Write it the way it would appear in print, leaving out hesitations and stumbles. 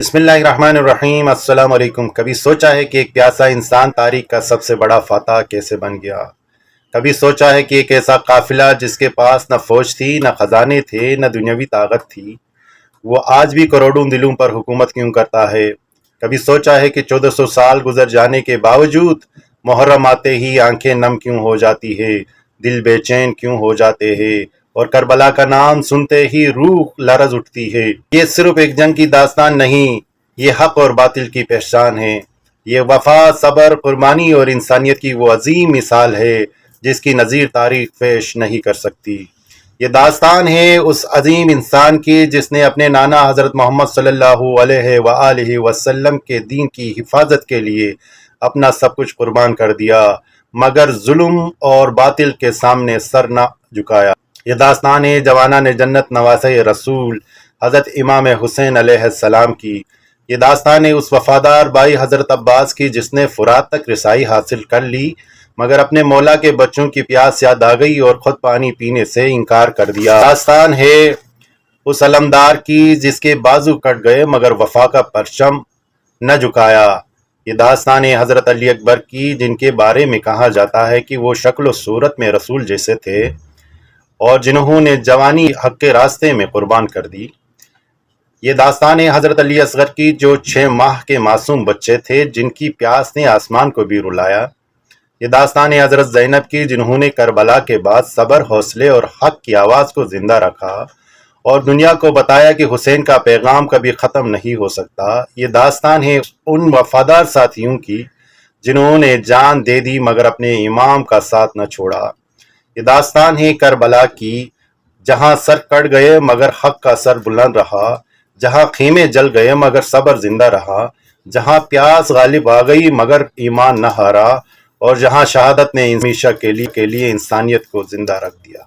बिस्मिल्लाहिर्रहमानिर्रहीम। अस्सलाम वालेकुम। कभी सोचा है कि एक प्यासा इंसान तारीख का सबसे बड़ा फातह कैसे बन गया? कभी सोचा है कि एक ऐसा काफिला जिसके पास न फौज थी, न खजाने थे, न दुनियावी ताकत थी, वो आज भी करोड़ों दिलों पर हुकूमत क्यों करता है? कभी सोचा है कि 1400 साल गुजर जाने के बावजूद मुहर्रम आते ही आंखें नम क्यों हो जाती है, दिल बेचैन क्यों हो जाते हैं और करबला का नाम सुनते ही रूह लरज उठती है? ये सिर्फ एक जंग की दास्तान नहीं, ये हक और बातिल की पहचान है। ये वफा, सबर, कुर्बानी और इंसानियत की वो अजीम मिसाल है जिसकी नज़ीर तारीख पेश नहीं कर सकती। ये दास्तान है उस अजीम इंसान की जिसने अपने नाना हज़रत मोहम्मद सल्लल्लाहु अलैहि वसल्लम के दीन की हिफाजत के लिए अपना सब कुछ कुर्बान कर दिया, मगर जुल्म और बातिल के सामने सर न झुकाया। ये दास्तान है जवाना ने जन्नत नवासे रसूल हज़रत इमाम हुसैन अलैहिस्सलाम की। ये दास्तान है उस वफादार भाई हज़रत अब्बास की जिसने फुरात तक रसाई हासिल कर ली, मगर अपने मौला के बच्चों की प्यास याद आ गई और खुद पानी पीने से इनकार कर दिया। दास्तान है उस अलमदार की जिसके बाजू कट गए मगर वफा का परचम न झुकाया। ये दास्तान है हज़रत अली अकबर की जिनके बारे में कहा जाता है कि वो शक्ल सूरत में रसूल जैसे थे और जिन्होंने जवानी हक के रास्ते में कुर्बान कर दी। ये दास्तान है हज़रत अली असगर की जो 6 माह के मासूम बच्चे थे जिनकी प्यास ने आसमान को भी रुलाया। ये दास्तान है हज़रत ज़ैनब की जिन्होंने करबला के बाद सब्र, हौसले और हक की आवाज़ को जिंदा रखा और दुनिया को बताया कि हुसैन का पैगाम कभी ख़त्म नहीं हो सकता। ये दास्तान है उन वफादार साथियों की जिन्होंने जान दे दी मगर अपने इमाम का साथ न छोड़ा। ये दास्तान है करबला की जहां सर कट गए मगर हक का सर बुलंद रहा, जहां खीमे जल गए मगर सब्र जिंदा रहा, जहां प्यास गालिब आ गई मगर ईमान न हारा और जहां शहादत ने हमेशा के लिए इंसानियत को जिंदा रख दिया।